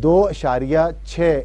2.6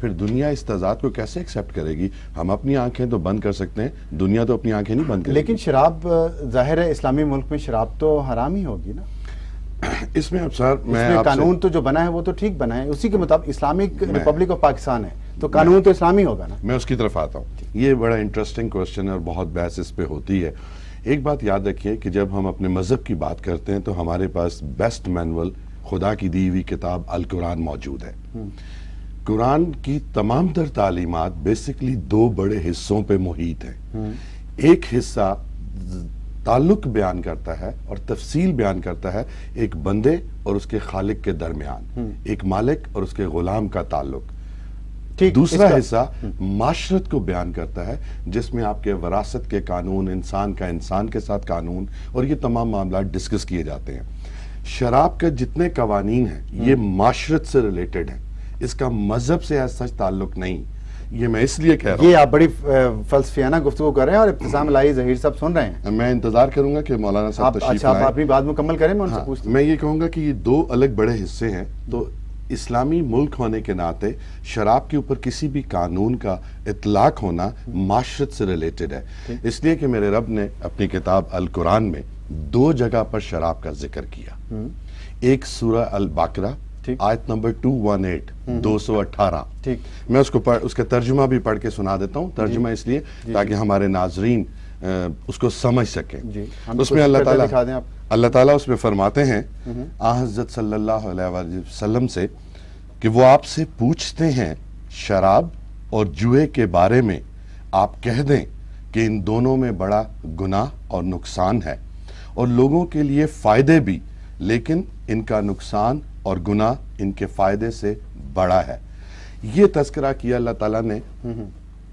پھر دنیا اس تضاد کو کیسے ایکسیپٹ کرے گی؟ ہم اپنی آنکھیں تو بند کر سکتے ہیں، دنیا تو اپنی آنکھیں نہیں بند کرے گی۔ لیکن شراب ظاہر ہے اسلامی ملک میں شراب تو حرام ہی ہوگی نا؟ اس میں افسر میں قانون تو جو بنا ہے وہ تو ٹھیک بنا ہے، اسی کے مطابق اسلامک ریپبلک آف پاکستان ہے تو قانون تو اسلامی ہوگا نا؟ میں اس کی طرف آتا ہوں۔ یہ بڑا انٹرسٹنگ کوسچن ہے اور بہت بحث اس پہ ہوتی ہے۔ ایک بات یاد رکھیے کہ جب ہم اپنے مذہب کی بات کرتے ہیں تو ہمارے پاس بیسٹ مینول خدا کی دی ہوئی کتاب القرآن موجود ہے۔ قرآن کی تمام تر تعلیمات بیسکلی دو بڑے حصوں پہ محیط ہیں۔ ایک حصہ تعلق بیان کرتا ہے اور تفصیل بیان کرتا ہے ایک بندے اور اس کے خالق کے درمیان، ایک مالک اور اس کے غلام کا تعلق۔ دوسرا حصہ معاشرت کو بیان کرتا ہے جس میں آپ کے وراثت کے قانون، انسان کا انسان کے ساتھ قانون اور یہ تمام معاملات ڈسکس کیے جاتے ہیں۔ شراب کے جتنے قوانین ہیں یہ معاشرت سے ریلیٹڈ ہیں، اس کا مذہب سے ایسا تعلق نہیں۔ یہ میں اس لیے کہہ رہا ہوں، یہ آپ بڑی فلسفیانہ گفتگو کر رہے ہیں اور ابتسام الہی ظہیر صاحب سن رہے ہیں۔ میں انتظار کروں گا کہ مولانا صاحب تشریف لائیں۔ آپ اپنی بات مکمل کریں، میں ان سے پوچھتا ہوں۔ میں یہ کہوں گا کہ یہ دو الگ بڑے حصے ہیں، تو اسلامی ملک ہونے کے ناطے شراب کے اوپر کسی بھی قانون کا اطلاق ہونا معاشرت سے ریلیٹڈ ہے۔ اس لیے کہ میرے رب نے اپنی کتاب القرآن میں دو جگہ پر شراب کا ذکر کیا۔ ایک سورہ البقرہ آیت نمبر 218 218۔ میں اس کا ترجمہ بھی پڑھ کے سنا دیتا ہوں، ترجمہ اس لیے تاکہ ہمارے ناظرین اس کو سمجھ سکیں۔ اس میں اللہ تعالیٰ اس میں فرماتے ہیں حضرت صلی اللہ علیہ وسلم سے کہ وہ آپ سے پوچھتے ہیں شراب اور جوئے کے بارے میں، آپ کہہ دیں کہ ان دونوں میں بڑا گناہ اور نقصان ہے اور لوگوں کے لیے فائدے بھی، لیکن ان کا نقصان اور گناہ ان کے فائدے سے بڑا ہے۔ یہ تذکرہ کیا اللہ تعالیٰ نے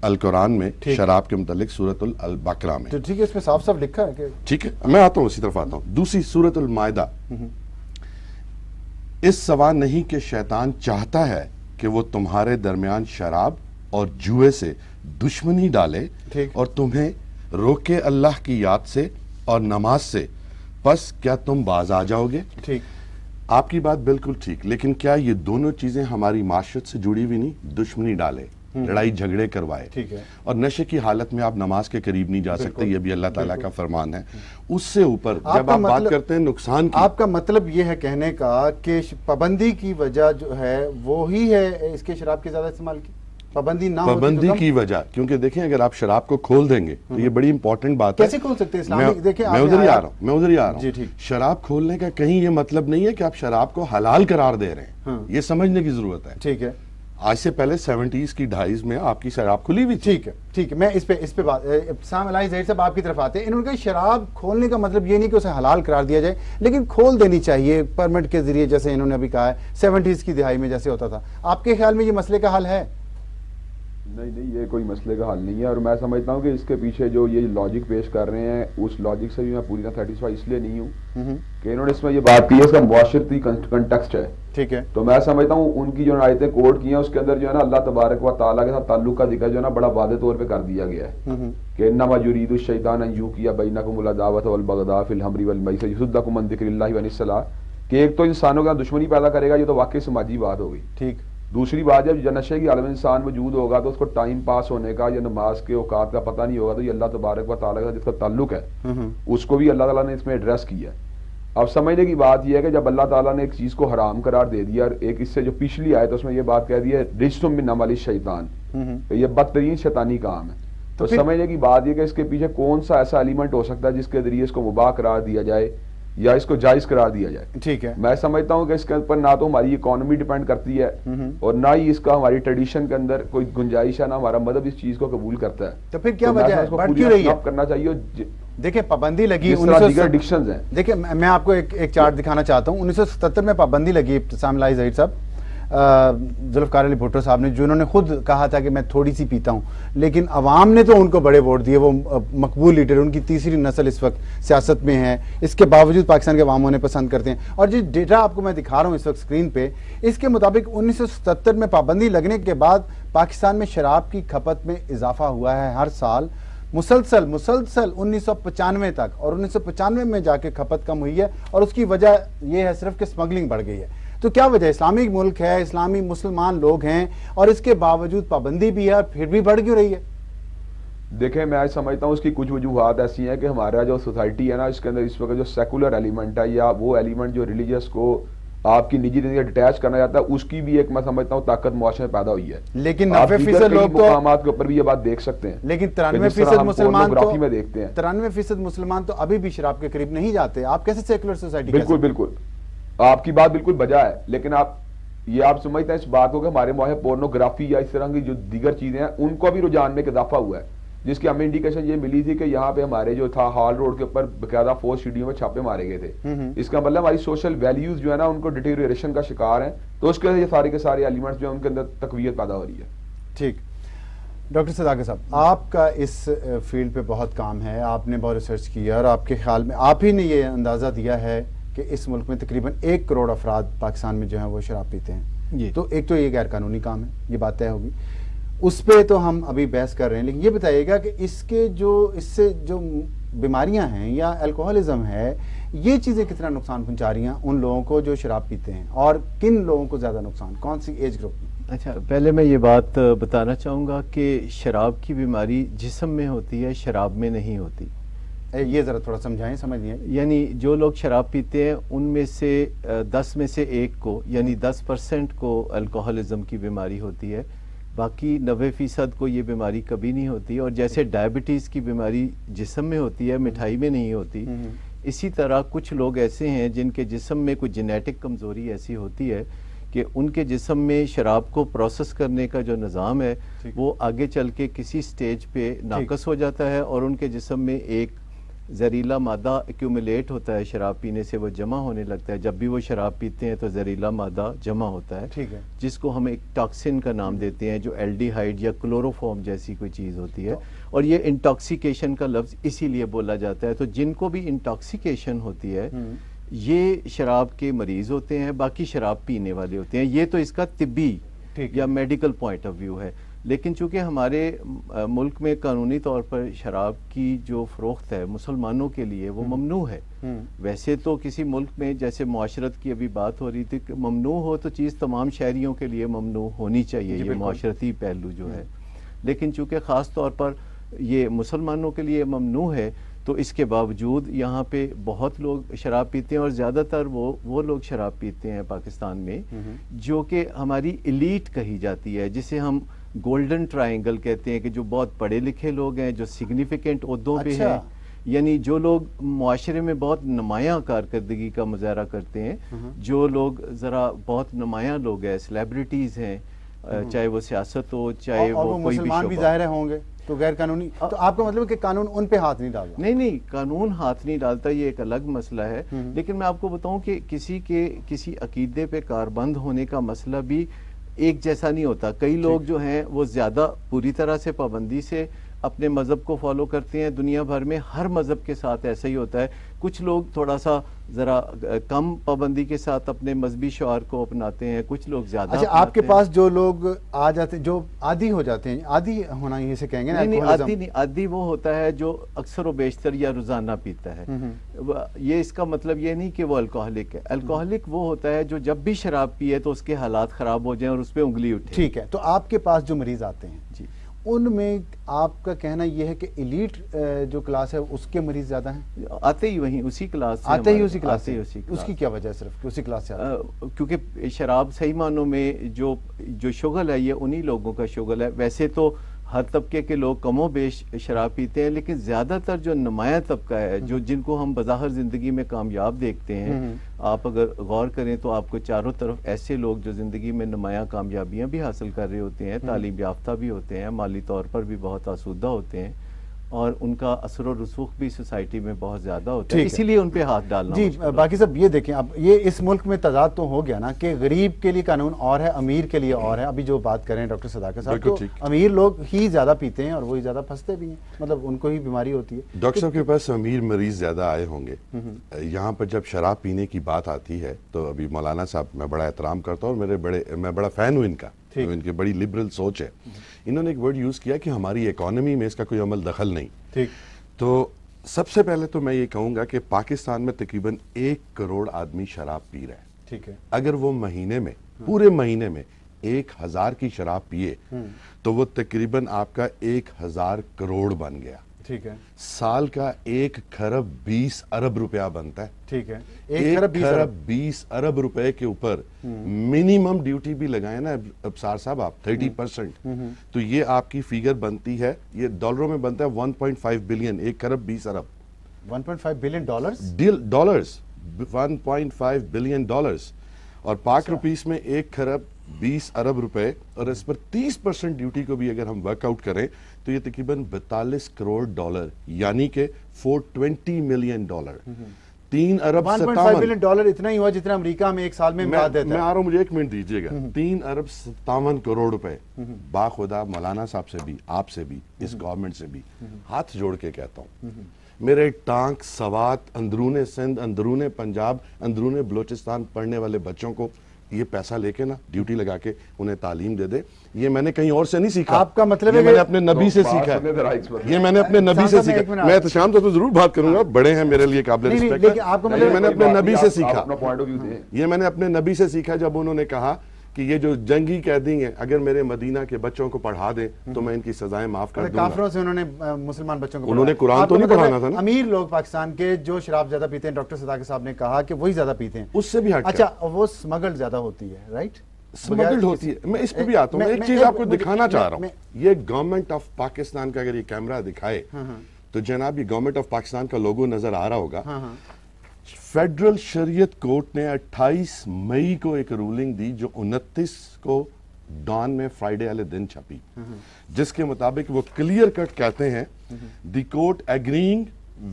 القرآن میں شراب کے متعلق سورۃ البقرہ میں۔ تو ٹھیک ہے، اس میں صاف صاف لکھا ہے کہ ٹھیک ہے، میں آتا ہوں اسی طرف آتا ہوں۔ دوسری سورۃ المائدہ، اس سوا نہیں کہ شیطان چاہتا ہے کہ وہ تمہارے درمیان شراب اور جوئے سے دشمنی ڈالے اور تمہیں روکے اللہ کی یاد سے اور نماز سے، پس کیا تم باز آ جاؤ گے؟ ٹھیک، آپ کی بات بالکل ٹھیک، لیکن کیا یہ دونوں چیزیں ہماری معاشرت سے جڑی ہوئی نہیں؟ دشمنی ڈالے، لڑائی جھگڑے کروائے، ٹھیک ہے، اور نشے کی حالت میں آپ نماز کے قریب نہیں جا سکتے، یہ بھی اللہ تعالیٰ کا فرمان ہے۔ اس سے اوپر جب آپ بات کرتے ہیں نقصان کی، آپ کا مطلب یہ ہے کہنے کا کہ پابندی کی وجہ جو ہے وہی ہے اس کے شراب کے زیادہ استعمال کی؟ پابندی نہ پابندی کی وجہ، کیونکہ دیکھیں اگر آپ شراب کو کھول دیں گے تو یہ بڑی امپورٹنٹ بات ہے۔ کیسے کھول سکتے ہیں اسلامی؟ دیکھیں میں ادھر ہی آ رہا ہوں۔ شراب کھولنے کا کہیں یہ مطلب نہیں ہے کہ آپ شراب کو حلال قرار دے رہے ہیں، یہ سمجھنے کی ضرورت ہے۔ ٹھیک ہے، آج سے پہلے 70s کی 2.5 میں آپ کی شراب کھلی ہوئی تھی۔ ٹھیک ہے، میں اس پہ بات، ابتسام الہی ظہیر صاحب آپ کی طرف آتے ہیں۔ انہوں نے کہا شراب کھولنے کا مطلب یہ نہیں کہ اسے حلال قرار دیا جائے، لیکن کھول دینی چاہیے پرمٹ کے ذریعے، جیسے انہوں نے ابھی کہا ہے 70s کی دہائی میں جیسے ہوتا تھا۔ آپ کے خیال میں یہ مسئلے کا حل ہے؟ نہیں، یہ کوئی مسئلے کا حل نہیں ہے، اور میں سمجھتا ہوں کہ اس کے پیچھے جو یہ لاجک پیش کر رہے ہیں اس لاجک سے بھی میں پوری طرح سیٹسفائی اس لیے نہیں ہوں کہ انہوں نے اس میں یہ بات کی ہے اس کا معاشرتی کنٹیکسٹ ہے۔ ٹھیک ہے، تو میں سمجھتا ہوں ان کی جو آیتیں کوٹ کی ہیں اس کے اندر جو ہے نا اللہ تبارک و تعالیٰ کے ساتھ تعلق کا ذکر جو ہے نا بڑا واضح طور پہ کر دیا گیا ہے کہ انما یرید الشیطان ان یوقع بینکم العداوۃ والبغضاء فی الخمر والمیسر یصدکم عن ذکر اللہ وعن الصلاۃ، کہ ایک تو انسانوں کے دشمنی پیدا کرے گا، یہ تو واقعی سماجی بات ہوگی۔ ٹھیک، دوسری بات جب نشے کی عالم انسان موجود ہوگا تو اس کو ٹائم پاس ہونے کا یا نماز کے اوقات کا پتہ نہیں ہوگا، تو یہ اللہ تبارک و تعالیٰ کا جس کا تعلق ہے اس کو بھی اللہ تعالیٰ نے اس میں ایڈریس کیا ہے۔ اب سمجھنے کی بات یہ ہے کہ جب اللہ تعالیٰ نے ایک چیز کو حرام قرار دے دیا، اور ایک اس سے جو پچھلی آئے تو اس میں یہ بات کہہ دی ہے رجس من عمل الشیطان، یہ بدترین شیطانی کام ہے، تو سمجھنے کی بات یہ کہ اس کے پیچھے کون سا ایسا ایلیمنٹ ہو سکتا ہے جس کے ذریعے اس کو مباح قرار دیا جائے یا اس کو جائز قرار دیا جائے۔ ٹھیک ہے، میں سمجھتا ہوں کہ اس کے اوپر نہ تو ہماری اکانومی ڈیپینڈ کرتی ہے اور نہ ہی اس کا ہماری ٹریڈیشن کے اندر کوئی گنجائش ہے، نہ ہمارا مذہب اس چیز کو قبول کرتا ہے۔ تو پھر کیا وجہ ہے بڑھ کیوں رہی ہے؟ کرنا چاہیے۔ دیکھیں پابندی لگی، ڈکشنز ہیں، دیکھیں میں آپ کو ایک چارٹ دکھانا چاہتا ہوں۔ 1977 میں پابندی لگی ابتسام الہی ظہیر صاحب، ذوالفقار علی بھٹو صاحب نے، جو انہوں نے خود کہا تھا کہ میں تھوڑی سی پیتا ہوں، لیکن عوام نے تو ان کو بڑے ووٹ دیے، وہ مقبول لیڈر، ان کی تیسری نسل اس وقت سیاست میں ہے، اس کے باوجود پاکستان کے عوام انہیں پسند کرتے ہیں۔ اور جو ڈیٹا آپ کو میں دکھا رہا ہوں اس وقت اسکرین پہ، اس کے مطابق 1977 میں پابندی لگنے کے بعد پاکستان میں شراب کی کھپت میں اضافہ ہوا ہے ہر سال مسلسل 1995 تک، اور 1995 میں جا کے کھپت کم ہوئی ہے، اور اس کی وجہ یہ ہے صرف کہ سمگلنگ بڑھ گئی ہے۔ تو کیا وجہ ہے؟ اسلامی ملک ہے، اسلامی مسلمان لوگ ہیں اور اس کے باوجود پابندی بھی ہے اور پھر بھی بڑھ کیوں رہی ہے؟ دیکھیں میں سمجھتا ہوں اس کی کچھ وجوہات ایسی ہیں کہ ہمارا جو سوسائٹی ہے نا اس کے اندر اس وقت جو سیکولر ایلیمنٹ ہے یا وہ ایلیمنٹ جو ریلیجیس کو آپ کی نجی زندگی ڈیٹیچ کرنا چاہتا ہے، اس کی بھی ایک میں سمجھتا ہوں طاقت معاشرے میں پیدا ہوئی ہے. لیکن آپ 90% لوگ تو مقامات کے اوپر بھی یہ بات دیکھ سکتے ہیں. لیکن 93% مسلمان تو 93% مسلمان تو ابھی بھی شراب کے قریب نہیں جاتے. آپ کیسے سیکولر سوسائٹی؟ بالکل آپ کی بات بالکل بجا ہے، لیکن یہ آپ سمجھتے ہیں اس بات کو کہ ہمارے معاشرے پورنوگرافی یا اس طرح کی جو دیگر چیزیں ہیں ان کو بھی رجحان میں اضافہ ہوا ہے، جس کی ہمیں انڈیکیشن یہ ملی تھی کہ یہاں پہ ہمارے جو تھا ہال روڈ کے اوپر باقاعدہ فوج سٹیڈیو میں چھاپے مارے گئے تھے. اس کا مطلب ہماری سوشل ویلیوز جو ہے نا ان کو ڈیٹیریشن کا شکار ہیں. تو اس کے یہ سارے کے سارے ایلیمنٹس جو ہیں ان کے اندر تقویت پیدا ہو رہی ہے. ٹھیک. ڈاکٹر صداقت صاحب، آپ کا اس فیلڈ پہ بہت کام ہے، آپ نے بہت ریسرچ کیا اور آپ کے خیال میں آپ ہی نے یہ اندازہ دیا ہے کہ اس ملک میں تقریباً 1 کروڑ افراد پاکستان میں جو ہیں وہ شراب پیتے ہیں. تو ایک تو یہ غیر قانونی کام ہے، یہ بات طے ہوگی، اس پہ تو ہم ابھی بحث کر رہے ہیں. لیکن یہ بتائیے گا کہ اس سے جو بیماریاں ہیں یا الکوہلزم ہے، یہ چیزیں کتنا نقصان پہنچا رہی ہیں ان لوگوں کو جو شراب پیتے ہیں، اور کن لوگوں کو زیادہ نقصان، کون سی ایج گروپ میں؟ اچھا، پہلے میں یہ بات بتانا چاہوں گا کہ شراب کی بیماری جسم میں ہوتی ہے، شراب میں نہیں ہوتی. یہ ذرا تھوڑا سمجھائیں، سمجھیے. یعنی جو لوگ شراب پیتے ہیں ان میں سے 10 میں سے 1 کو یعنی 10% کو الکوہلزم کی بیماری ہوتی ہے، باقی 90% کو یہ بیماری کبھی نہیں ہوتی. اور جیسے ڈائبٹیز کی بیماری جسم میں ہوتی ہے، مٹھائی میں نہیں ہوتی، اسی طرح کچھ لوگ ایسے ہیں جن کے جسم میں کوئی جینیٹک کمزوری ایسی ہوتی ہے کہ ان کے جسم میں شراب کو پروسیس کرنے کا جو نظام ہے وہ آگے چل کے کسی سٹیج پہ ناقص ہو جاتا ہے، اور ان کے جسم میں ایک زہریلا مادہ ایکیومولیٹ ہوتا ہے، شراب پینے سے وہ جمع ہونے لگتا ہے. جب بھی وہ شراب پیتے ہیں تو زہریلا مادہ جمع ہوتا ہے، جس کو ہم ایک ٹاکسن کا نام دیتے ہیں، جو الڈیہائیڈ یا کلوروفارم جیسی کوئی چیز ہوتی ہے. اور یہ انٹاکسیکیشن کا لفظ اسی لیے بولا جاتا ہے. تو جن کو بھی انٹاکسیکیشن ہوتی ہے یہ شراب کے مریض ہوتے ہیں، باقی شراب پینے والے ہوتے ہیں. یہ تو اس کا طبی یا میڈیکل پوائنٹ آف ویو ہے. لیکن چونکہ ہمارے ملک میں قانونی طور پر شراب کی جو فروخت ہے مسلمانوں کے لیے وہ ممنوع ہے. ویسے تو کسی ملک میں جیسے معاشرت کی ابھی بات ہو رہی تھی کہ ممنوع ہو تو چیز تمام شہریوں کے لیے ممنوع ہونی چاہیے، یہ معاشرتی پہلو جو ہے. لیکن چونکہ خاص طور پر یہ مسلمانوں کے لیے ممنوع ہے تو اس کے باوجود یہاں پہ بہت لوگ شراب پیتے ہیں، اور زیادہ تر وہ لوگ شراب پیتے ہیں پاکستان میں جو کہ ہماری ایلیٹ کہی جاتی ہے، جسے ہم گولڈن ٹرائنگل کہتے ہیں، کہ جو بہت پڑھے لکھے لوگ ہیں، جو سگنیفیکنٹ عہدوں پہ ہیں، یعنی جو لوگ معاشرے میں بہت نمایاں کارکردگی کا مظاہرہ کرتے ہیں، جو لوگ ذرا بہت نمایاں لوگ ہیں، سیلیبریٹیز ہیں، چاہے وہ سیاست ہو چاہے وہ کوئی بھی مسلمان بھی ظاہر ہوں گے تو غیر قانونی. تو آپ کا مطلب ہے کہ قانون ان پہ ہاتھ نہیں ڈالتا؟ نہیں، قانون ہاتھ نہیں ڈالتا، یہ ایک الگ مسئلہ ہے. لیکن میں آپ کو بتاؤں کہ کسی عقیدے پہ کاربند ہونے کا مسئلہ بھی ایک جیسا نہیں ہوتا. کئی لوگ جو ہیں وہ زیادہ پوری طرح سے پابندی سے اپنے مذہب کو فالو کرتے ہیں. دنیا بھر میں ہر مذہب کے ساتھ ایسا ہی ہوتا ہے. کچھ لوگ تھوڑا سا ذرا کم پابندی کے ساتھ اپنے مذہبی شعار کو اپناتے ہیں، کچھ لوگ زیادہ. اچھا، آپ کے پاس جو لوگ آ جاتے ہیں، جو عادی ہو جاتے ہیں، عادی ہونا یہ سے کہیں گے نا؟ نہیں، عادی وہ ہوتا ہے جو اکثر و بیشتر یا روزانہ پیتا ہے. یہ اس کا مطلب یہ نہیں کہ وہ الکوہلک ہے. الکوہلک وہ ہوتا ہے جو جب بھی شراب پیے تو اس کے حالات خراب ہو جائیں اور اس پہ انگلی اٹھے. ٹھیک ہے. تو آپ کے پاس جو مریض آتے ہیں جی، ان میں آپ کا کہنا یہ ہے کہ ایلیٹ جو کلاس ہے اس کے مریض زیادہ ہیں؟ آتے ہی وہیں اسی کلاس سے آتے ہی اسی کلاس سے. اس کی کیا وجہ ہے صرف کہ اسی کلاس سے آتے؟ کیونکہ شراب صحیح معنوں میں جو شغل ہے یہ انہی لوگوں کا شغل ہے. ویسے تو ہر طبقے کے لوگ کم و بیش شراب پیتے ہیں، لیکن زیادہ تر جو نمایاں طبقہ ہے جن کو ہم بظاہر زندگی میں کامیاب دیکھتے ہیں، آپ اگر غور کریں تو آپ کو چاروں طرف ایسے لوگ جو زندگی میں نمایاں کامیابیاں بھی حاصل کر رہے ہوتے ہیں، تعلیم یافتہ بھی ہوتے ہیں، مالی طور پر بھی بہت آسودہ ہوتے ہیں، اور ان کا اثر و رسوخ بھی سوسائٹی میں بہت زیادہ ہوتا ہے. اسی لیے ان پہ ہاتھ ڈالنا. جی باقی سب یہ دیکھیں، اب یہ اس ملک میں تضاد تو ہو گیا نا کہ غریب کے لیے قانون اور ہے، امیر کے لیے اور ہے. ابھی جو بات کر رہے ہیں ڈاکٹر صداقت صاحب، تو امیر لوگ ہی زیادہ پیتے ہیں اور وہی زیادہ پھنستے بھی ہیں، مطلب ان کو ہی بیماری ہوتی ہے. ڈاکٹر صاحب کے پاس امیر مریض زیادہ آئے ہوں گے. یہاں پر جب شراب پینے کی بات آتی ہے تو ابھی مولانا صاحب میں بڑا احترام کرتا ہوں اور میں بڑا فین ہوں ان کا، ان کی بڑی لبرل سوچ ہے. انہوں نے ایک ورڈ یوز کیا کہ ہماری اکانومی میں اس کا کوئی عمل دخل نہیں. ٹھیک. تو سب سے پہلے تو میں یہ کہوں گا کہ پاکستان میں تقریباً 1 کروڑ آدمی شراب پی رہا ہے. ٹھیک ہے. اگر وہ مہینے میں پورے مہینے میں 1000 کی شراب پیے تو وہ تقریباً آپ کا 1000 کروڑ بن گیا. ٹھیک ہے. سال کا 1 کھرب 20 ارب روپیہ بنتا ہے. ٹھیک ہے. 1 کھرب 20 ارب روپے کے اوپر منیمم ڈیوٹی بھی لگائیں نا ابصار صاحب آپ 30%, تو یہ آپ کی فیگر بنتی ہے, یہ ڈالروں میں بنتا ہے 1.5 بلین, 1 کھرب 20 ارب. 1.5 بلین ڈالرز 1.5 بلین ڈالرز, اور پاک روپیس میں 1 کھرب 20 ارب روپے, اور اس پر 30% ڈیوٹی کو بھی اگر ہم ورک آؤٹ کریں تو یہ تقریباً 42 کروڑ ڈالر, یعنی کہ 420 ملین ڈالر, 3 ارب 1.5 بلین ڈالر اتنا ہی ہوا جتنا امریکہ میں ایک سال میں امداد دیتا ہے. میں آ رہا ہوں, مجھے 1 منٹ دیجیے گا. 3 ارب 57 کروڑ روپے. باخدا مولانا صاحب سے بھی, آپ سے بھی, اس گورنمنٹ سے بھی ہاتھ جوڑ کے کہتا ہوں, میرے ٹانک, سوات, اندرون سندھ, اندرون پنجاب, اندرون بلوچستان پڑھنے والے بچوں کو یہ پیسہ لے کے نا ڈیوٹی لگا کے انہیں تعلیم دے دے. یہ میں نے کہیں اور سے نہیں سیکھا, آپ کا مطلب ہے میں نے اپنے نبی سے سیکھا ہے, یہ میں نے اپنے نبی سے سیکھا. میں احتشام تو ضرور بات کروں گا, بڑے ہیں میرے لیے قابل رسپیکٹ ہے. یہ میں نے اپنے نبی سے سیکھا, یہ میں نے اپنے نبی سے سیکھا جب انہوں نے کہا کہ یہ جو جنگی قیدی ہیں اگر میرے مدینہ کے بچوں کو پڑھا دیں تو میں ان کی سزائیں معاف کر دوں گا. کافروں سے انہوں نے مسلمان بچوں کو, انہوں نے قرآن تو نہیں پڑھانا تھا نا. امیر لوگ پاکستان کے جو شراب زیادہ پیتے ہیں, ڈاکٹر صداقت صاحب نے کہا کہ وہی زیادہ پیتے ہیں, اس سے بھی ہٹ کر. اچھا وہ سمگل زیادہ ہوتی ہے, رائٹ, سمگلڈ ہوتی ہے. میں اس پہ بھی آتا ہوں, میں ایک چیز آپ کو دکھانا چاہ رہا ہوں. یہ گورنمنٹ آف پاکستان کا اگر یہ کیمرہ دکھائے تو جناب یہ گورنمنٹ آف پاکستان کا لوگو نظر آ رہا ہوگا. فیڈرل شریعت کورٹ نے 28 مئی کو ایک رولنگ دی جو 29 کو ڈان میں فرائیڈے والے دن چھپی, جس کے مطابق وہ کلیئر کٹ کہتے ہیں the court agreeing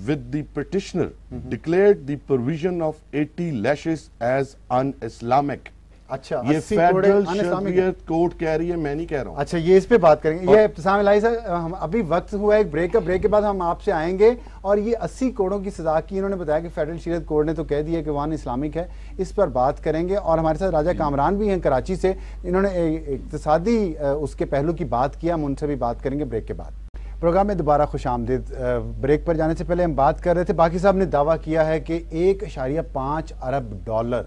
with the petitioner declared the provision of 80 lashes as in Islamic. اچھا, یہ فیڈرل شریعت کورٹ کہہ رہی ہے, میں نہیں کہہ رہا ہوں. اچھا, یہ اس پہ بات کریں گے. یہ ابتسام الہی صاحب, ابھی وقت ہوا ہے ایک بریک کا, بریک کے بعد ہم آپ سے آئیں گے. اور یہ 80 کروڑوں کی سزا کی انہوں نے بتایا کہ فیڈرل شریعت کورٹ نے تو کہہ دیا کہ وہاں اسلامک ہے, اس پر بات کریں گے. اور ہمارے ساتھ راجہ کامران بھی ہیں کراچی سے, انہوں نے اقتصادی اس کے پہلو کی بات کیا, ہم ان سے بھی بات کریں گے بریک کے بعد. پروگرام میں دوبارہ خوش آمدید. بریک پر جانے سے پہلے ہم بات کر رہے تھے, باقی صاحب نے دعویٰ کیا ہے کہ 1.5 ارب ڈالر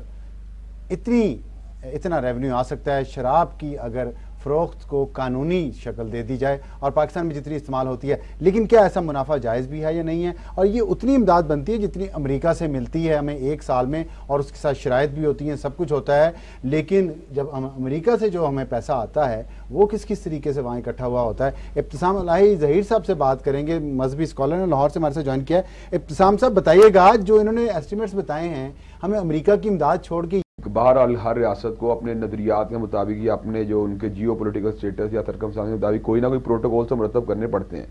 اتنا ریونیو آ سکتا ہے شراب کی اگر فروخت کو قانونی شکل دے دی جائے, اور پاکستان میں جتنی استعمال ہوتی ہے. لیکن کیا ایسا منافع جائز بھی ہے یا نہیں ہے؟ اور یہ اتنی امداد بنتی ہے جتنی امریکہ سے ملتی ہے ہمیں ایک سال میں, اور اس کے ساتھ شرائط بھی ہوتی ہیں, سب کچھ ہوتا ہے. لیکن جب امریکہ سے جو ہمیں پیسہ آتا ہے وہ کس طریقے سے وہاں اکٹھا ہوا ہوتا ہے؟ ابتسام الہی ظہیر صاحب سے بات کریں گے, مذہبی اسکالر نے لاہور سے ہمارے ساتھ جوائن کیا ہے. ابتسام صاحب بتائیے گا, جو انہوں نے ایسٹیمیٹس بتائے ہیں ہمیں امریکہ کی امداد چھوڑ کے, بہرحال ہر ریاست کو اپنے نظریات کے مطابق یا اپنے جو ان کے جیو پولیٹیکل سٹیٹس یا سرکمسٹانس کے مطابق کوئی نہ کوئی پروٹوکول سے مرتب کرنے پڑتے ہیں.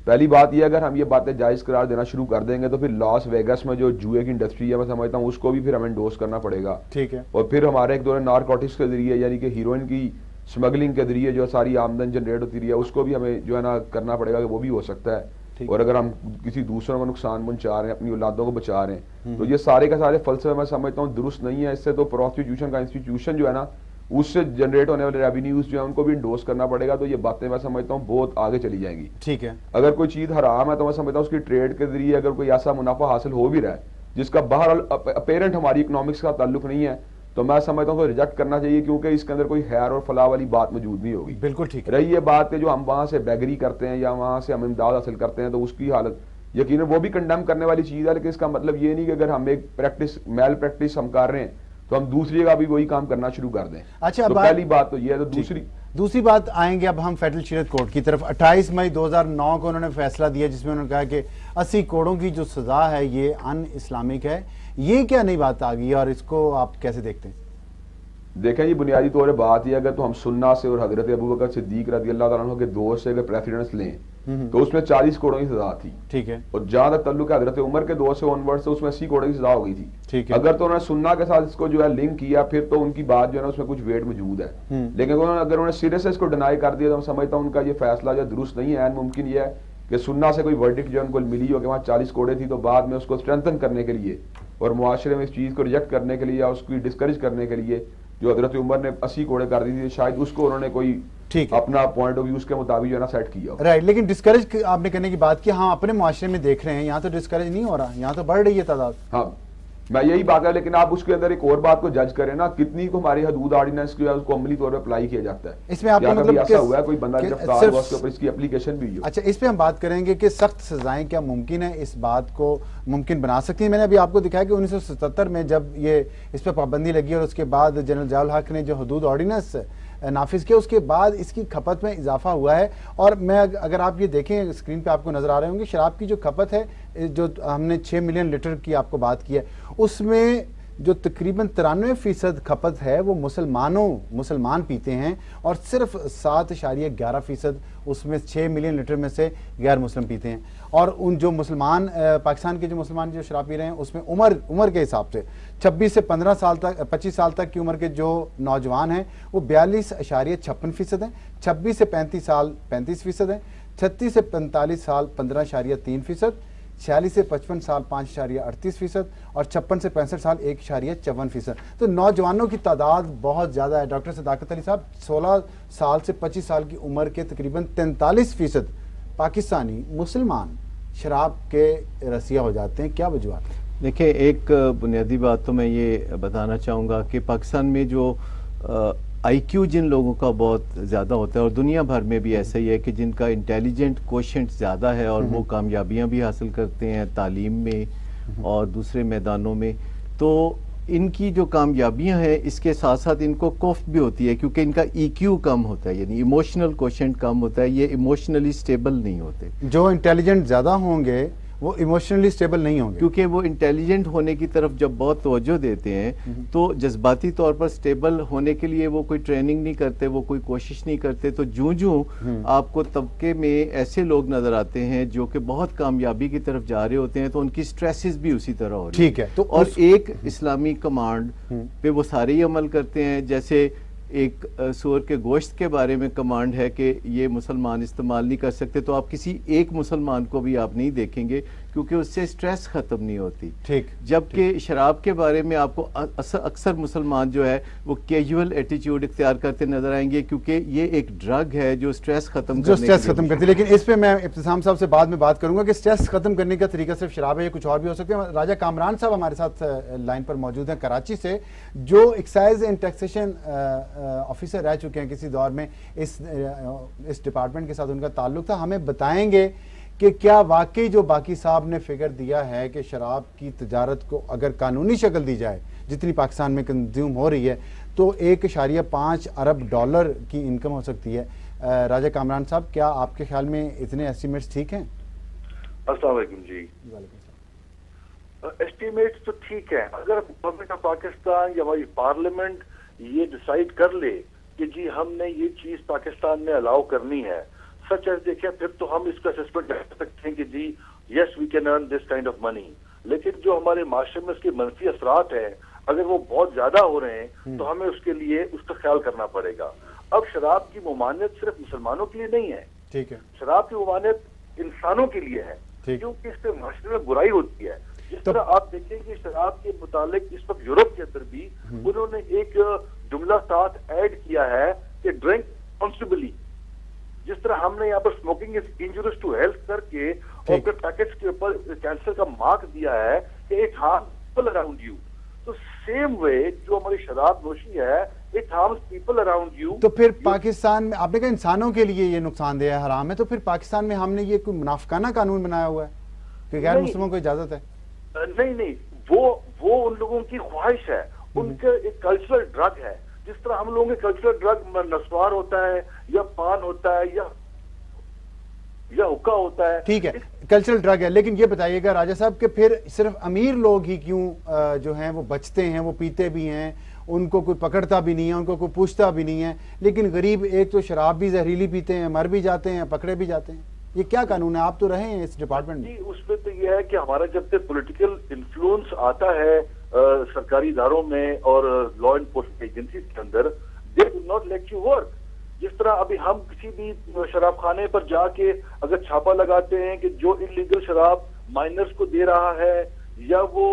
پہلی بات یہ, اگر ہم یہ باتیں جائز قرار دینا شروع کر دیں گے تو پھر لاس ویگس میں جو جوئے کی انڈسٹری ہے میں سمجھتا ہوں اس کو بھی پھر ہمیں انڈوس کرنا پڑے گا. ٹھیک ہے. اور پھر ہمارے ایک دور نارکوٹکس کے ذریعے یعنی کہ ہیروئن کی اسمگلنگ کے ذریعے جو ساری آمدن جنریٹ ہوتی رہی ہے اس کو بھی ہمیں جو ہے نا کرنا پڑے گا, کہ وہ بھی ہو سکتا ہے. اور اگر ہم کسی دوسروں کو نقصان پہنچا رہے ہیں, اپنی اولادوں کو بچا رہے ہیں, تو یہ سارے کا سارے فلسفے میں سمجھتا ہوں درست نہیں ہے. اس سے تو پروسٹیٹیوشن کا انسٹیٹیوشن جو ہے نا اس سے جنریٹ ہونے والے ریونیوز جو ہیں ان کو بھی انڈوس کرنا پڑے گا. تو یہ باتیں میں سمجھتا ہوں بہت آگے چلی جائیں گی. ٹھیک ہے. اگر کوئی چیز حرام ہے تو میں سمجھتا ہوں اس کی ٹریڈ کے ذریعے اگر کوئی ایسا منافع حاصل ہو بھی رہا ہے جس کا بہرحال اپیرنٹ ہماری اکنامکس کا تعلق نہیں ہے, تو میں سمجھتا ہوں ریجیکٹ کرنا چاہیے, کیونکہ اس کے اندر کوئی خیر اور فلاح والی بات موجود نہیں ہوگی. بالکل ٹھیک ہے. رہی یہ بات کہ جو ہم وہاں سے بیگری کرتے ہیں یا وہاں سے ہم امداد حاصل کرتے ہیں تو اس کی حالت یقیناً وہ بھی کنڈیم کرنے والی چیز ہے, لیکن اس کا مطلب یہ نہیں کہ اگر ہم ایک میل پریکٹس ہم کر رہے ہیں تو ہم دوسری جگہ بھی وہی کام کرنا شروع کر دیں. اچھا, پہلی بات تو یہ ہے. تو دوسری بات آئیں گے اب ہم فیڈرل شریعت کورٹ کی طرف. 28 مئی 2009 کو انہوں نے فیصلہ دیا جس میں انہوں نے کہا کہ 80 کروڑوں کی جو سزا ہے یہ ان اسلامک ہے. یہ کیا نئی بات آ گئی اور اس کو آپ کیسے دیکھتے ہیں؟ دیکھیں جی, بنیادی طور پر بات یہ اگر تو ہم سننا سے اور حضرت ابوبکر صدیق رضی اللہ تعالیٰ عنہ کے دور سے اگر پریفیڈنس لیں تو اس میں 40 کروڑوں کی سزا تھی. ٹھیک ہے. اور جہاں تک تعلق ہے حضرت عمر کے دور سے آنورڈ سے اس میں 80 کروڑوں کی سزا ہو گئی تھی. ٹھیک ہے. اگر تو انہوں نے سننا کے ساتھ اس کو جو ہے لنک کیا پھر تو ان کی بات جو ہے نا اس میں کچھ ویٹ موجود ہے. لیکن اگر انہوں نے سیریس سے اس کو ڈینائی کر دیا تو میں سمجھتا ہوں ان کا یہ فیصلہ جو درست نہیں ہے. ممکن یہ ہے کہ سننا سے کوئی ورڈکٹ جو ان کو ملی ہو کہ وہاں 40 کروڑیں تھی, تو بعد میں اس کو اسٹرینتھن کرنے کے لیے اور معاشرے میں اس چیز کو ریجیکٹ کرنے کے لیے یا اس کو ڈسکریج کرنے کے لیے جو حضرت عمر نے 80 کروڑیں کر دی تھی, شاید اس کو انہوں نے کوئی اپنا پوائنٹ آف ویو اس کے مطابق جو ہے نا سیٹ کیا. رائٹ. لیکن ڈسکریج آپ نے کرنے کی بات کی, ہاں اپنے معاشرے میں دیکھ رہے ہیں یہاں تو ڈسکریج نہیں ہو رہا, یہاں تو بڑھ رہی ہے تعداد. ہاں میں یہی بات ہے، لیکن آپ اس کے اندر ایک اور بات کو جج کریں نا، کتنی کو ہماری حدود آرڈیننس کی اس کو عملی طور پہ اپلائی کیا جاتا ہے. اس میں آپ کا مطلب ایسا ہوا ہے کوئی بندہ گرفتار ہوا اس کے اوپر اس کی اپلیکیشن بھی ہوئی ہو؟ اچھا، اس پہ ہم بات کریں گے کہ سخت سزائیں کیا ممکن ہے، اس بات کو ممکن بنا سکتی ہیں. میں نے ابھی آپ کو دکھایا کہ 1977 میں جب یہ اس پہ پابندی لگی اور اس کے بعد جنرل ضیاء الحق نے جو حدود آرڈیننس نافذ کیا، اس کے بعد اس کی کھپت میں اضافہ ہوا ہے. اور میں اگر آپ یہ دیکھیں اسکرین پہ آپ کو نظر آ رہے ہوں گے، شراب کی جو کھپت ہے، جو ہم نے 6 ملین لیٹر کی آپ کو بات کی ہے، اس میں جو تقریباً 93% کھپت ہے وہ مسلمان پیتے ہیں، اور صرف 7.11% اس میں 6 ملین لیٹر میں سے غیر مسلم پیتے ہیں. اور ان جو مسلمان پاکستان کے جو مسلمان جو شراب پی رہے ہیں، اس میں عمر کے حساب سے 26 سے 25 سال تک کی عمر کے جو نوجوان ہیں وہ 42.56% ہیں، 26 سے 35 سال 35% ہیں، 36 سے 45 سال 15.3%، 46 سے 55 سال 5.38%، اور 56 سے 65 سال 1.54%. تو نوجوانوں کی تعداد بہت زیادہ ہے. ڈاکٹر صداقت علی صاحب، 16 سال سے 25 سال کی عمر کے تقریباً 43% پاکستانی مسلمان شراب کے رسیہ ہو جاتے ہیں. کیا وجوہات ہیں؟ دیکھیں، ایک بنیادی بات تو میں یہ بتانا چاہوں گا کہ پاکستان میں جو آئی کیو جن لوگوں کا بہت زیادہ ہوتا ہے، اور دنیا بھر میں بھی ایسا ہی ہے کہ جن کا انٹیلیجنٹ کوشنٹ زیادہ ہے اور وہ کامیابیاں بھی حاصل کرتے ہیں تعلیم میں اور دوسرے میدانوں میں، تو ان کی جو کامیابیاں ہیں اس کے ساتھ ساتھ ان کو کوفت بھی ہوتی ہے، کیونکہ ان کا ای کیو کم ہوتا ہے، یعنی ایموشنل کوشنٹ کم ہوتا ہے، یہ ایموشنلی سٹیبل نہیں ہوتے. جو انٹیلیجنٹ زیادہ ہوں گے وہ ایموشنلی سٹیبل نہیں ہوں گے، کیونکہ وہ انٹیلیجنٹ ہونے کی طرف جب بہت توجہ دیتے ہیں تو جذباتی طور پر سٹیبل ہونے کے لیے وہ کوئی ٹریننگ نہیں کرتے، وہ کوئی کوشش نہیں کرتے. تو جوں آپ کو طبقے میں ایسے لوگ نظر آتے ہیں جو کہ بہت کامیابی کی طرف جا رہے ہوتے ہیں، تو ان کی سٹریسز بھی اسی طرح ہو رہی ہیں. ٹھیک ہے. اور ایک اسلامی کمانڈ پہ وہ سارے ہی عمل کرتے ہیں. جیسے ایک سور کے گوشت کے بارے میں کمانڈ ہے کہ یہ مسلمان استعمال نہیں کر سکتے، تو آپ کسی ایک مسلمان کو بھی آپ نہیں دیکھیں گے کیونکہ اس سے سٹریس ختم نہیں ہوتی. ٹھیک. جبکہ شراب کے بارے میں آپ کو اکثر مسلمان جو ہے وہ کیجول ایٹیچیوڈ اختیار کرتے نظر آئیں گے، کیونکہ یہ ایک ڈرگ ہے جو سٹریس ختم کرتی ہے. لیکن اس پہ میں ابتسام صاحب سے بعد میں بات کروں گا کہ سٹریس ختم کرنے کا طریقہ صرف شراب ہے یا کچھ اور بھی ہو سکتے ہیں. راجہ کامران صاحب ہمارے ساتھ لائن پر موجود ہیں کراچی سے، جو ایکسائز اینڈ ٹیکسیشن آفیسر رہ چکے ہیں کسی دور میں، اس ڈپارٹمنٹ کے ساتھ ان کا تعلق تھا. ہمیں بتائیں گے کہ کیا واقعی جو باقی صاحب نے فگر دیا ہے کہ شراب کی تجارت کو اگر قانونی شکل دی جائے جتنی پاکستان میں کنزیوم ہو رہی ہے تو 1.5 ارب ڈالر کی انکم ہو سکتی ہے. راجہ کامران صاحب، کیا آپ کے خیال میں اتنے ایسٹیمیٹس ٹھیک ہیں؟ السلام علیکم جی. ایسٹیمیٹس تو ٹھیک ہے. اگر گورنمنٹ آف پاکستان یا ہماری پارلیمنٹ یہ ڈیسائیڈ کر لے کہ جی ہم نے یہ چیز پاکستان میں الاؤ کرنی ہے، سچ ایز دیکھیں، پھر تو ہم اس کا اسسمنٹ کر سکتے ہیں کہ جی yes we can earn this kind of money. لیکن جو ہمارے معاشرے میں اس کے منفی اثرات ہیں، اگر وہ بہت زیادہ ہو رہے ہیں تو ہمیں اس کے لیے اس کا خیال کرنا پڑے گا. اب شراب کی ممانعت صرف مسلمانوں کے لیے نہیں ہے. ٹھیک ہے. شراب کی ممانعت انسانوں کے لیے ہے، کیونکہ اس سے معاشرے میں برائی ہوتی ہے. جس طرح آپ دیکھیں کہ شراب کے متعلق اس وقت یورپ کے اندر بھی انہوں نے ایک جملہ ساتھ ایڈ کیا ہے کہ ڈرنک ریسپانسبلی. جس طرح ہم نے یہاں پر smoking is injurious to health کر کے اور پھر پیکٹس کے اوپر کینسر کا مارک دیا ہے کہ it harms people around you, تو سیم وے جو ہماری شراب نوشی ہے it harms people around you. تو پھر پاکستان میں آپ نے کہا انسانوں کے لیے یہ نقصان دہ ہے، حرام ہے، تو پھر پاکستان میں ہم نے یہ کوئی منافقانہ قانون بنایا ہوا ہے کہ غیر مسلموں کو اجازت ہے؟ نہیں، وہ ان لوگوں کی خواہش ہے، ان کا ایک کلچرل ڈرگ ہے. جس طرح ہم لوگوں کے کلچرل ڈرگ نسوار ہوتا ہے یا پان ہوتا ہے یا حکا ہوتا ہے. ٹھیک ہے، کلچرل ڈرگ ہے. لیکن یہ بتائیے گا راجہ صاحب کہ پھر صرف امیر لوگ ہی کیوں جو ہیں وہ بچتے ہیں، وہ پیتے بھی ہیں، ان کو کوئی پکڑتا بھی نہیں ہے، ان کو کوئی پوچھتا بھی نہیں ہے، لیکن غریب ایک تو شراب بھی زہریلی پیتے ہیں، مر بھی جاتے ہیں، پکڑے بھی جاتے ہیں. یہ کیا قانون ہے؟ آپ تو رہے ہیں اس ڈپارٹمنٹ میں. جی، اس میں تو یہ ہے کہ ہمارا جب سے پولیٹیکل انفلوئنس آتا ہے سرکاری اداروں میں اور لا انفورسمنٹ ایجنسیز کے اندر، they will not let you work. جس طرح ابھی ہم کسی بھی شراب خانے پر جا کے اگر چھاپا لگاتے ہیں کہ جو انلیگل شراب مائنرز کو دے رہا ہے یا وہ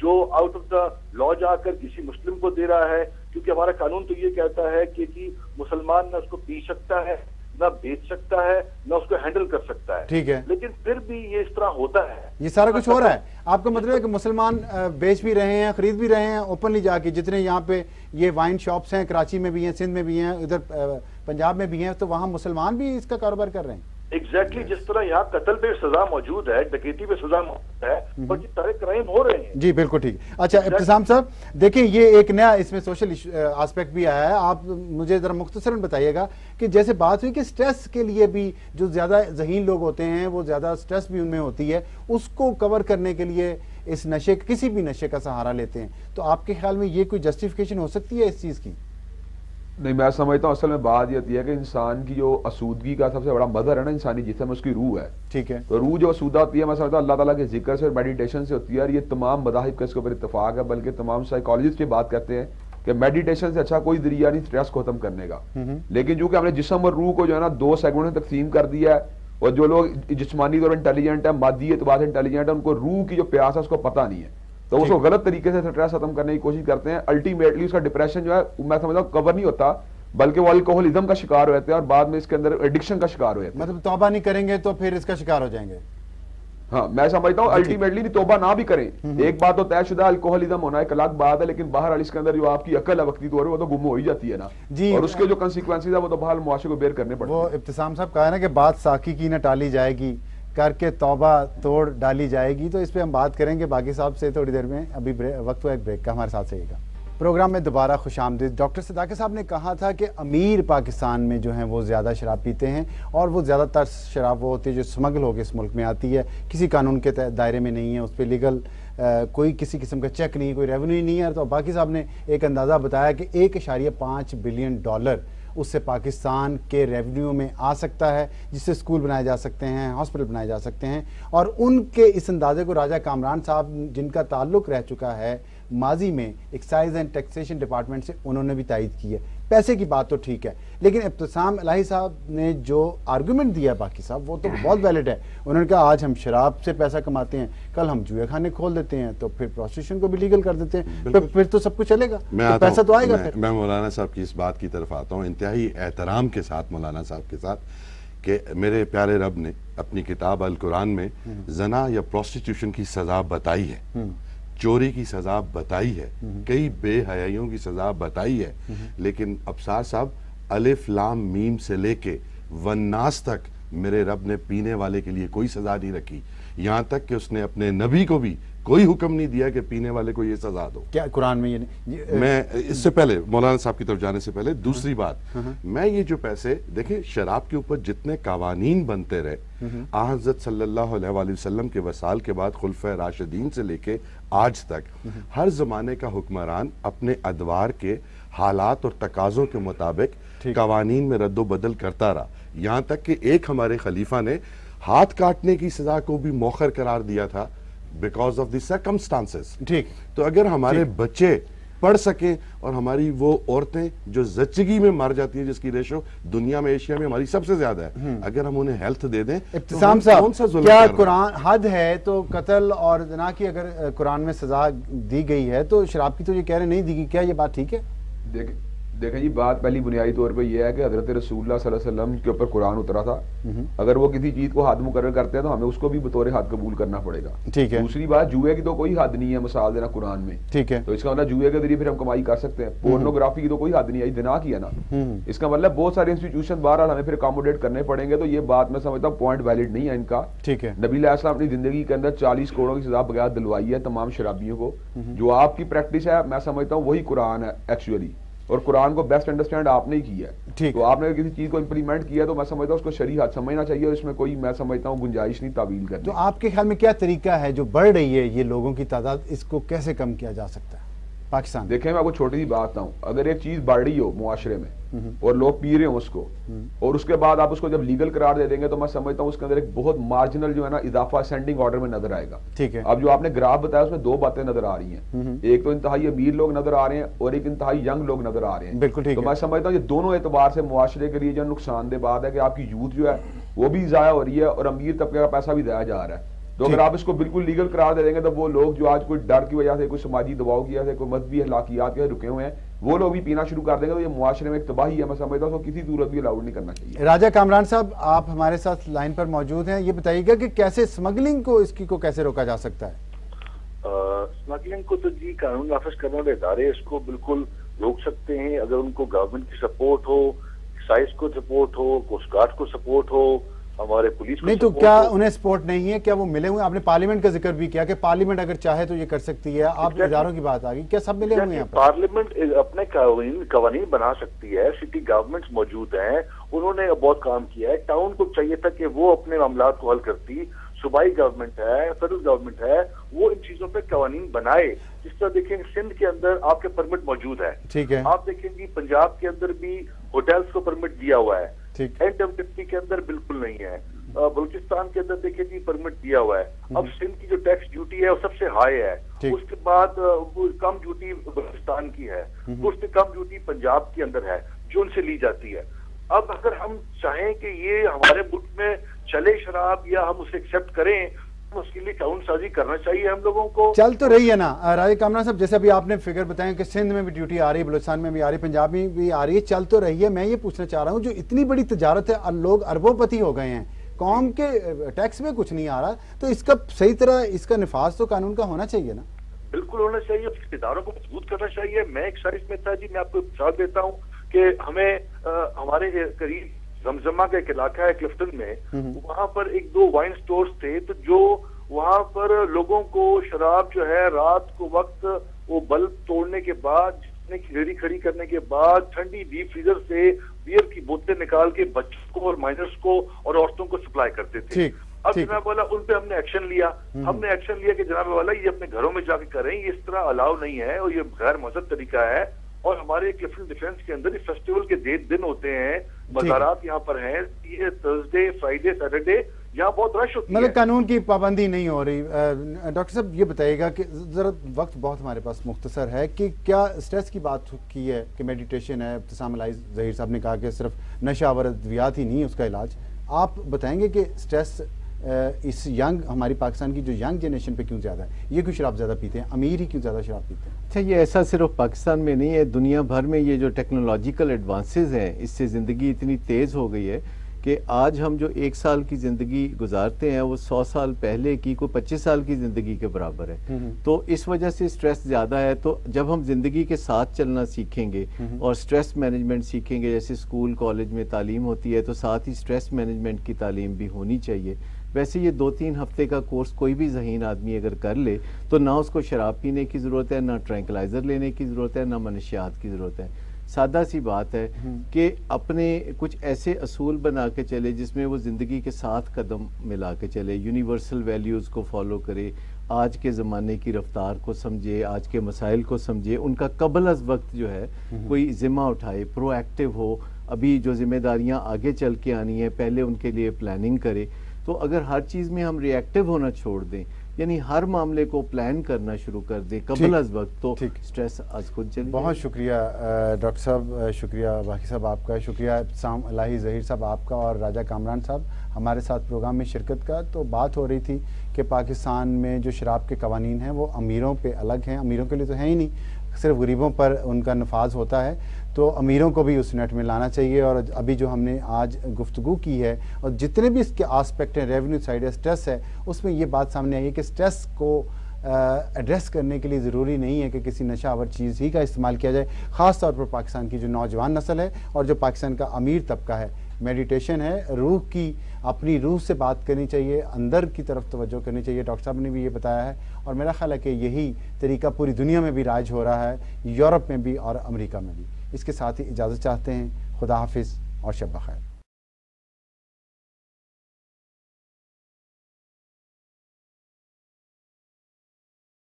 جو آؤٹ آف دا لا جا کر کسی مسلم کو دے رہا ہے، کیونکہ ہمارا قانون تو یہ کہتا ہے کہ جی مسلمان نہ اس کو پی سکتا ہے نہ بیچ سکتا ہے نہ اس کو ہینڈل کر سکتا ہے. ٹھیک ہے, لیکن پھر بھی یہ اس طرح ہوتا ہے, یہ سارا کچھ ہو رہا ہے. آپ کا مطلب ہے کہ مسلمان بیچ بھی رہے ہیں, خرید بھی رہے ہیں اوپنلی جا کے, جتنے یہاں پہ یہ وائن شاپس ہیں کراچی میں بھی ہیں, سندھ میں بھی ہیں, ادھر پنجاب میں بھی ہیں, تو وہاں مسلمان بھی اس کا کاروبار کر رہے ہیں. ایگزیکٹلی جس طرح یہاں قتل پہ سزا موجود ہے, ڈکیتی پہ سزا موجود ہے, اور یہ سارے کرائم ہو رہے ہیں. جی بالکل ٹھیک. اچھا ابتسام صاحب دیکھیں, یہ ایک نیا اس میں سوشل آسپیکٹ بھی آیا ہے, آپ مجھے ذرا مختصراً بتائیے گا کہ جیسے بات ہوئی کہ سٹریس کے لیے بھی جو زیادہ ذہین لوگ ہوتے ہیں وہ زیادہ سٹریس بھی ان میں ہوتی ہے, اس کو کور کرنے کے لیے اس نشے, کسی بھی نشے کا سہارا لیتے ہیں, تو آپ کے خیال میں یہ کوئی جسٹیفیکیشن ہو سکتی ہے اس چیز کی؟ نہیں, میں سمجھتا ہوں اصل میں بات یہ ہوتی ہے کہ انسان کی جو اسودگی کا سب سے بڑا مظہر ہے نا انسانی جسم, اس کی روح ہے. ٹھیک ہے, تو روح جو اسودہ ہوتی ہے میں سمجھتا ہوں اللہ تعالیٰ کے ذکر سے اور میڈیٹیشن سے ہوتی ہے, اور یہ تمام مذاہب کا اس کے اوپر اتفاق ہے, بلکہ تمام سائیکالوجسٹ یہ بات کرتے ہیں کہ میڈیٹیشن سے اچھا کوئی ذریعہ نہیں سٹریس کو ختم کرنے کا. لیکن چونکہ ہم نے جسم اور روح کو جو ہے نا 2 سیگمنٹ میں تقسیم کر دیا ہے, اور جو لوگ جسمانی طور پر انٹیلیجنٹ ہیں, مادی اعتبار سے انٹیلیجنٹ ہیں, ان کو روح کی جو پیاس ہے اس کو پتہ نہیں ہے, تو اس کو غلط طریقے سے سٹریس ختم کرنے کی کوشش کرتے ہیں. الٹیمیٹلی اس کا ڈپریشن جو ہے میں سمجھتا ہوں کور نہیں ہوتا, بلکہ وہ الکوہولزم کا شکار ہوتے ہیں اور بعد میں اس کے اندر ایڈکشن کا شکار ہوتے ہیں. مطلب توبہ نہیں کریں گے تو پھر اس کا شکار ہو جائیں گے. ہاں میں سمجھتا ہوں الٹیمیٹلی توبہ نہ بھی کریں, ایک بات تو طے شدہ الکوہولزم ہونا ایک الگ بات ہے, لیکن بہرحال اس کے اندر جو آپ کی عقل ہے وقتی طور پر وہ تو گم ہو ہی جاتی ہے نا, اور اس کے جو کنسیکوینسز ہے وہ تو بہرحال معاشرے کو بیئر کرنے پڑتے ہیں. وہ ابتسام صاحب کہا ہے نا کہ بات ساقی کی نہ ٹالی جائے گی, کر کے توبہ توڑ ڈالی جائے گی, تو اس پہ ہم بات کریں گے باقی صاحب سے تھوڑی دیر میں. ابھی وقت ہوا ایک بریک کا, ہمارے ساتھ رہیے گا. پروگرام میں دوبارہ خوش آمدید. ڈاکٹر صداقت صاحب نے کہا تھا کہ امیر پاکستان میں جو ہیں وہ زیادہ شراب پیتے ہیں, اور وہ زیادہ تر شراب وہ ہوتی ہے جو سمگل ہو کے اس ملک میں آتی ہے, کسی قانون کے دائرے میں نہیں ہے, اس پہ لیگل کوئی کسی قسم کا چیک نہیں, کوئی ریونیو نہیں ہے. تو باقی صاحب نے ایک اندازہ بتایا کہ $1.5 بلین اس سے پاکستان کے ریونیو میں آ سکتا ہے, جس سے اسکول بنائے جا سکتے ہیں, ہاسپٹل بنائے جا سکتے ہیں. اور ان کے اس اندازے کو راجہ کامران صاحب جن کا تعلق رہ چکا ہے ماضی میں ایکسائز اینڈ ٹیکسیشن ڈپارٹمنٹ سے, انہوں نے بھی تائید کی ہے. پیسے کی بات تو ٹھیک ہے, لیکن ابتسام الہی صاحب نے جو آرگومنٹ دیا باقی صاحب وہ تو بہت ویلڈ ہے. انہوں نے کہا آج ہم شراب سے پیسہ کماتے ہیں, کل ہم جوئے خانے کھول دیتے ہیں, تو پھر پروسٹیوشن کو بھی لیگل کر دیتے ہیں, پھر تو سب کچھ چلے گا, پیسہ تو آئے گا. میں مولانا صاحب کی اس بات کی طرف آتا ہوں انتہائی احترام کے ساتھ مولانا صاحب کے ساتھ, کہ میرے پیارے رب نے اپنی کتاب القرآن میں زنا یا پروسٹیٹیوشن کی سزا بتائی ہے, چوری کی سزا بتائی ہے, کئی بے حیائیوں کی سزا بتائی ہے, لیکن ابصار صاحب الف لام میم سے لے کے والناس تک میرے رب نے پینے والے کے لیے کوئی سزا نہیں رکھی, یہاں تک کہ اس نے اپنے نبی کو بھی کوئی حکم نہیں دیا کہ پینے والے کو یہ سزا دو. کیا قرآن میں یہ نہیں؟ میں اس سے پہلے مولانا صاحب کی طرف جانے سے پہلے دوسری بات, میں یہ جو پیسے دیکھیں شراب کے اوپر جتنے قوانین بنتے رہے, حضرت صلی اللہ علیہ وآلہ وسلم کے وصال کے بعد خلفۂ راشدین سے لے کے آج تک ہر زمانے کا حکمران اپنے ادوار کے حالات اور تقاضوں کے مطابق قوانین میں رد و بدل کرتا رہا, یہاں تک کہ ایک ہمارے خلیفہ نے ہاتھ کاٹنے کی سزا کو بھی مؤخر قرار دیا تھا بیکاز آف دی سرکمسٹانسز. ٹھیک, تو اگر ہمارے بچے پڑھ سکیں, اور ہماری وہ عورتیں جو زچگی میں مر جاتی ہیں جس کی ریشو دنیا میں ایشیا میں ہماری سب سے زیادہ ہے, اگر ہم انہیں ہیلتھ دے دیں. ابتسام صاحب کیا قرآن حد ہے تو قتل اور زنا کی اگر قرآن میں سزا دی گئی ہے تو شراب کی تو یہ کہہ رہے نہیں دی گئی, کیا یہ بات ٹھیک ہے؟ دیکھیں جی, بات پہلی بنیادی طور پہ یہ ہے کہ حضرت رسول اللہ صلی اللہ علیہ وسلم کے اوپر قرآن اترا تھا, اگر وہ کسی چیز کو حد مقرر کرتے ہیں تو ہمیں اس کو بھی بطور حد قبول کرنا پڑے گا. ٹھیک ہے. دوسری بات, جوئے کی تو کوئی حد نہیں ہے مثال دینا قرآن میں, ٹھیک ہے, تو اس کا مطلب جوئے کے ذریعے پھر ہم کمائی کر سکتے ہیں. پورنوگرافی کی تو کوئی حد نہیں ہے, زنا کی ہے نا, اس کا مطلب بہت سارے انسٹیٹیوشن بہرحال ہمیں پھر اکاموڈیٹ کرنے پڑیں گے. تو یہ بات میں سمجھتا ہوں پوائنٹ ویلڈ نہیں ہے ان کا. ٹھیک ہے. نبی علیہ السلام اپنی زندگی کے اندر 40 کروڑوں کی سزا بغیر دلوائی ہے تمام شرابیوں کو. جو آپ کی پریکٹس ہے میں سمجھتا ہوں وہی قرآن ہے ایکچولی, اور قرآن کو بیسٹ انڈرسٹینڈ آپ نے ہی کیا ہے. تو آپ نے کسی چیز کو امپلیمنٹ کیا تو میں سمجھتا ہوں اس کو شرعی حد سمجھنا چاہیے, اور اس میں کوئی میں سمجھتا ہوں گنجائش نہیں تعویل کرنے. تو آپ کے خیال میں کیا طریقہ ہے جو بڑھ رہی ہے یہ لوگوں کی تعداد, اس کو کیسے کم کیا جا سکتا ہے پاکستان؟ دیکھیں میں آپ کو چھوٹی سی بات بتاؤں, اگر ایک چیز بڑھ رہی ہو معاشرے میں اور لوگ پی رہے ہوں اس کو, اور اس کے بعد آپ اس کو جب لیگل قرار دے دیں گے تو میں سمجھتا ہوں اس کے اندر ایک بہت مارجنل جو ہے نا اضافہ سینڈنگ آرڈر میں نظر آئے گا. ٹھیک ہے. اب جو آپ نے گراف بتایا اس میں 2 باتیں نظر آ رہی ہیں, ایک تو انتہائی امیر لوگ نظر آ رہے ہیں اور ایک انتہائی ینگ لوگ نظر آ رہے ہیں. بالکل ٹھیک. تو میں سمجھتا ہوں یہ دونوں اعتبار سے معاشرے کے لیے جو نقصان دہ بات ہے کہ آپ کی یوتھ جو ہے وہ بھی ضائع ہو رہی ہے اور امیر طبقے کا پیسہ بھی ضائع جا رہا ہے. تو اگر آپ اس کو بالکل لیگل قرار دے دیں گے تو وہ لوگ جو آج کوئی ڈر کی وجہ سے، کوئی سماجی دباؤ کی وجہ سے، کوئی مذہبی اخلاقیات کے رکے ہوئے ہیں، وہ لوگ بھی پینا شروع کر دیں گے، تو یہ معاشرے میں ایک تباہی ہے. میں سمجھتا ہوں اس کو کسی صورت بھی الاؤڈ نہیں کرنا چاہیے. راجہ کامران صاحب، آپ ہمارے ساتھ لائن پر موجود ہیں، یہ بتائیے گا کہ کیسے اسمگلنگ کو اس کی کو کیسے روکا جا سکتا ہے؟ اسمگلنگ کو تو جی قانون نافذ کرنے والے ادارے اس کو بالکل روک سکتے ہیں، اگر ان کو گورنمنٹ کی سپورٹ ہو، ایکسائز کو سپورٹ ہو، کوسٹ گارڈ کو سپورٹ ہو، ہمارے پولیس کو نہیں تو کیا انہیں سپورٹ نہیں ہے؟ کیا وہ ملے ہوئے؟ آپ نے پارلیمنٹ کا ذکر بھی کیا کہ پارلیمنٹ اگر چاہے تو یہ کر سکتی ہے. آپ اداروں کی بات آ گئی، کیا سب ملے ہوئے ہیں؟ پارلیمنٹ اپنے قوانین بنا سکتی ہے، سٹی گورنمنٹس موجود ہیں، انہوں نے بہت کام کیا ہے. ٹاؤن کو چاہیے تھا کہ وہ اپنے معاملات کو حل کرتی، صوبائی گورنمنٹ ہے، فیڈرل گورنمنٹ ہے، وہ ان چیزوں پہ قوانین بنائے. جس طرح دیکھیں سندھ کے اندر آپ کے پرمٹ موجود ہے، ٹھیک ہے. آپ دیکھیں جی پنجاب کے اندر بھی ہوٹلز کو پرمٹ دیا ہوا ہے، ٹھیک. NWT کے اندر بالکل نہیں ہے. بلوچستان کے اندر دیکھیں جی پرمٹ دیا ہوا ہے. اب سندھ کی جو ٹیکس ڈیوٹی ہے وہ سب سے ہائی ہے، اس کے بعد کم ڈیوٹی بلوچستان کی ہے، اس سے کم ڈیوٹی پنجاب کے اندر ہے جو ان سے لی جاتی ہے. اب اگر ہم چاہیں کہ یہ ہمارے ملک میں چلے شراب یا ہم اسے ایکسیپٹ کریں، اس کے لیے قانون سازی کرنا چاہیے ہم لوگوں کو. چل تو رہی ہے نا راجہ کامران صاحب، جیسے ابھی آپ نے فگر بتائیں کہ سندھ میں بھی ڈیوٹی آ رہی ہے، بلوچستان میں بھی آ رہی ہے، پنجاب میں بھی آ رہی ہے، چل تو رہی ہے. میں یہ پوچھنا چاہ رہا ہوں جو اتنی بڑی تجارت ہے، لوگ اربوں پتی ہو گئے ہیں، قوم کے ٹیکس میں کچھ نہیں آ رہا، تو اس کا صحیح طرح اس کا نفاذ تو قانون کا ہونا چاہیے نا. بالکل ہونا چاہیے، اداروں کو مضبوط کرنا چاہیے. میں ایک سائز میں تھا جی، میں آپ کو مثال دیتا ہوں کہ ہمیں ہمارے قریب زمزمہ کا ایک علاقہ ہے کلفٹن میں، وہاں پر ایک دو وائن سٹورز تھے، تو جو وہاں پر لوگوں کو شراب جو ہے رات کو وقت وہ بلب توڑنے کے بعد، ریڑھی کھڑی کرنے کے بعد ٹھنڈی ڈیپ فریزر سے بیئر کی بوتلیں نکال کے بچوں کو اور مائنرز کو اور عورتوں کو سپلائی کرتے تھے. اب جناب والا ان پہ ہم نے ایکشن لیا، کہ جناب والا یہ اپنے گھروں میں جا کے کریں، یہ اس طرح الاؤ نہیں ہے اور یہ غیر مہذب طریقہ ہے. اور ہمارے کلفٹن ڈیفینس کے اندر یہ فیسٹیول کے دن ہوتے ہیں، مزارات یہاں پر ہیں، یہ تھرسڈے، فرائیڈے، سیٹرڈے یہاں بہت رش ہوتی ہے. مطلب قانون کی پابندی نہیں ہو رہی. ڈاکٹر صاحب یہ بتائیے گا کہ ذرا وقت بہت ہمارے پاس مختصر ہے، کہ کیا سٹریس کی بات کی ہے کہ میڈیٹیشن ہے، ابتسام الہی ظہیر صاحب نے کہا کہ صرف نشہ آور ادویات ہی نہیں ہے اس کا علاج. آپ بتائیں گے کہ سٹریس اس ہماری پاکستان کی جو ینگ جنریشن پہ کیوں زیادہ ہے؟ یہ کیوں شراب زیادہ پیتے ہیں؟ امیر ہی کیوں زیادہ شراب پیتے ہیں؟ اچھا، یہ ایسا صرف پاکستان میں نہیں ہے، دنیا بھر میں یہ جو ٹیکنالوجیکل ایڈوانسز ہیں، اس سے زندگی اتنی تیز ہو گئی ہے کہ آج ہم جو 1 سال کی زندگی گزارتے ہیں وہ 100 سال پہلے کی کوئی 25 سال کی زندگی کے برابر ہے. تو اس وجہ سے سٹریس زیادہ ہے. تو جب ہم زندگی کے ساتھ چلنا سیکھیں گے اور سٹریس مینجمنٹ سیکھیں گے، جیسے اسکول کالج میں تعلیم ہوتی ہے تو ساتھ ہی سٹریس مینجمنٹ کی تعلیم بھی ہونی چاہیے. ویسے یہ 2-3 ہفتے کا کورس کوئی بھی ذہین آدمی اگر کر لے تو نہ اس کو شراب پینے کی ضرورت ہے، نہ ٹرینکلائزر لینے کی ضرورت ہے، نہ منشیات کی ضرورت ہے. سادہ سی بات ہے کہ اپنے کچھ ایسے اصول بنا کے چلے جس میں وہ زندگی کے ساتھ قدم ملا کے چلے، یونیورسل ویلیوز کو فالو کرے، آج کے زمانے کی رفتار کو سمجھے، آج کے مسائل کو سمجھے، ان کا قبل از وقت جو ہے کوئی ذمہ اٹھائے، پرو ایکٹیو ہو. ابھی جو ذمہ داریاں آگے چل کے آنی ہیں پہلے ان کے لیے پلاننگ کرے. تو اگر ہر چیز میں ہم ری ایکٹیو ہونا چھوڑ دیں، یعنی ہر معاملے کو پلان کرنا شروع کر دیں قبل از وقت، تو سٹریس از خود چلی. بہت شکریہ ڈاکٹر صاحب، شکریہ باقی صاحب آپ کا، شکریہ ابتسام الہی ظہیر صاحب آپ کا، اور راجہ کامران صاحب ہمارے ساتھ پروگرام میں شرکت کا. تو بات ہو رہی تھی کہ پاکستان میں جو شراب کے قوانین ہیں وہ امیروں پہ الگ ہیں، امیروں کے لیے تو ہیں ہی نہیں، صرف غریبوں پر ان کا نفاذ ہوتا ہے. تو امیروں کو بھی اس نیٹ میں لانا چاہیے. اور ابھی جو ہم نے آج گفتگو کی ہے اور جتنے بھی اس کے آسپیکٹ ہیں، ریونیو سائڈ ہے، سٹریس ہے، اس میں یہ بات سامنے آئی ہے کہ سٹریس کو ایڈریس کرنے کے لیے ضروری نہیں ہے کہ کسی نشہ آور چیز ہی کا استعمال کیا جائے. خاص طور پر پاکستان کی جو نوجوان نسل ہے اور جو پاکستان کا امیر طبقہ ہے، میڈیٹیشن ہے، روح کی، اپنی روح سے بات کرنی چاہیے، اندر کی طرف توجہ کرنی چاہیے. ڈاکٹر صاحب نے بھی یہ بتایا ہے اور میرا خیال ہے کہ یہی طریقہ پوری دنیا میں بھی رائج ہو رہا ہے، یورپ میں بھی اور امریکہ میں بھی. اس کے ساتھ ہی اجازت چاہتے ہیں. خدا حافظ اور شب بخیر.